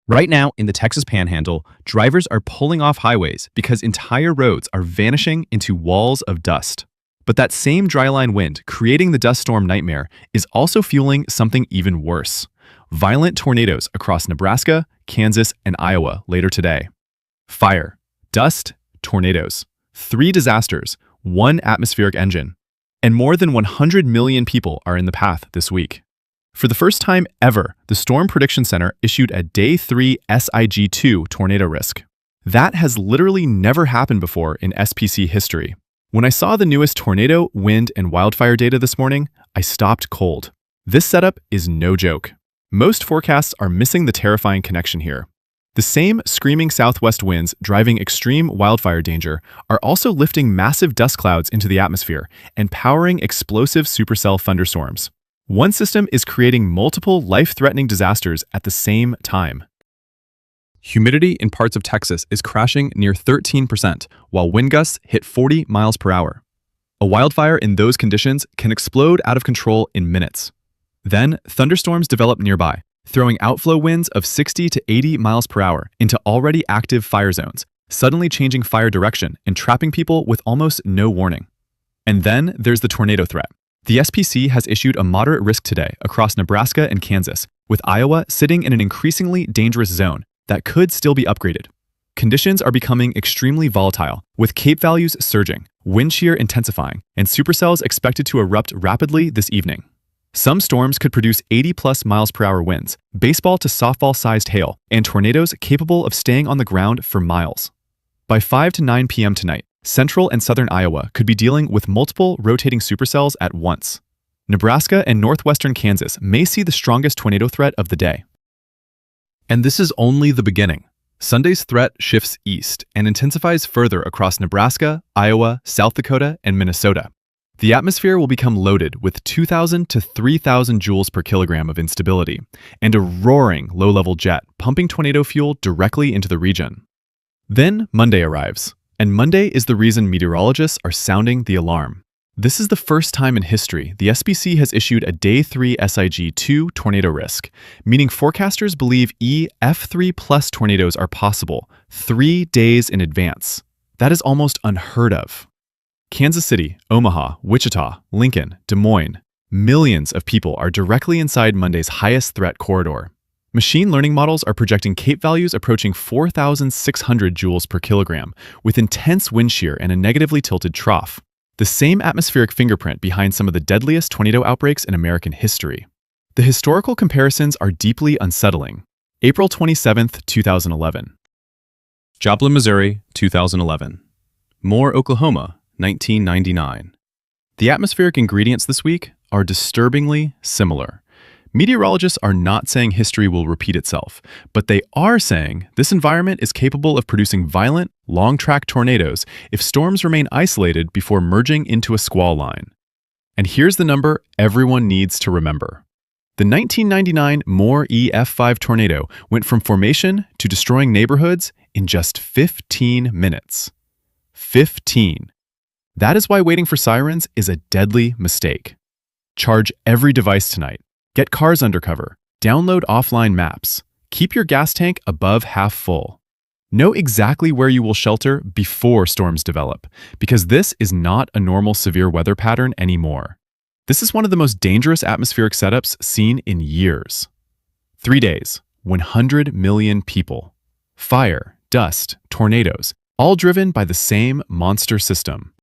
Right now, in the Texas Panhandle, drivers are pulling off highways because entire roads are vanishing into walls of dust. But that same dryline wind creating the dust storm nightmare is also fueling something even worse: violent tornadoes across Nebraska, Kansas, and Iowa later today. Fire, dust, tornadoes. 3 disasters, 1 atmospheric engine. And more than 100 million people are in the path this week. For the first time ever, the Storm Prediction Center issued a Day 3 SIG2 tornado risk. That has literally never happened before in SPC history. When I saw the newest tornado, wind, and wildfire data this morning, I stopped cold. This setup is no joke. Most forecasts are missing the terrifying connection here. The same screaming southwest winds driving extreme wildfire danger are also lifting massive dust clouds into the atmosphere and powering explosive supercell thunderstorms. One system is creating multiple life-threatening disasters at the same time. Humidity in parts of Texas is crashing near 13%, while wind gusts hit 40 miles per hour. A wildfire in those conditions can explode out of control in minutes. Then, thunderstorms develop nearby, throwing outflow winds of 60 to 80 miles per hour into already active fire zones, suddenly changing fire direction and trapping people with almost no warning. And then there's the tornado threat. The SPC has issued a moderate risk today across Nebraska and Kansas, with Iowa sitting in an increasingly dangerous zone that could still be upgraded. Conditions are becoming extremely volatile, with CAPE values surging, wind shear intensifying, and supercells expected to erupt rapidly this evening. Some storms could produce 80-plus miles per hour winds, baseball to softball-sized hail, and tornadoes capable of staying on the ground for miles. By 5 to 9 p.m. tonight, central and southern Iowa could be dealing with multiple rotating supercells at once. Nebraska and northwestern Kansas may see the strongest tornado threat of the day. And this is only the beginning. Sunday's threat shifts east and intensifies further across Nebraska, Iowa, South Dakota, and Minnesota. The atmosphere will become loaded with 2,000 to 3,000 joules per kilogram of instability and a roaring low-level jet pumping tornado fuel directly into the region. Then Monday arrives, and Monday is the reason meteorologists are sounding the alarm. This is the first time in history the SPC has issued a Day 3 SIG2 tornado risk, meaning forecasters believe EF3 plus tornadoes are possible 3 days in advance. That is almost unheard of. Kansas City, Omaha, Wichita, Lincoln, Des Moines, millions of people are directly inside Monday's highest threat corridor. Machine learning models are projecting CAPE values approaching 4,600 joules per kilogram, with intense wind shear and a negatively tilted trough, the same atmospheric fingerprint behind some of the deadliest tornado outbreaks in American history. The historical comparisons are deeply unsettling. April 27, 2011. Joplin, Missouri, 2011. Moore, Oklahoma, 1999. The atmospheric ingredients this week are disturbingly similar. Meteorologists are not saying history will repeat itself, but they are saying this environment is capable of producing violent, long-track tornadoes if storms remain isolated before merging into a squall line. And here's the number everyone needs to remember. The 1999 Moore EF5 tornado went from formation to destroying neighborhoods in just 15 minutes. 15. That is why waiting for sirens is a deadly mistake. Charge every device tonight. Get cars under cover. Download offline maps. Keep your gas tank above half full. Know exactly where you will shelter before storms develop, because this is not a normal severe weather pattern anymore. This is one of the most dangerous atmospheric setups seen in years. 3 days, 100 million people. Fire, dust, tornadoes, all driven by the same monster system.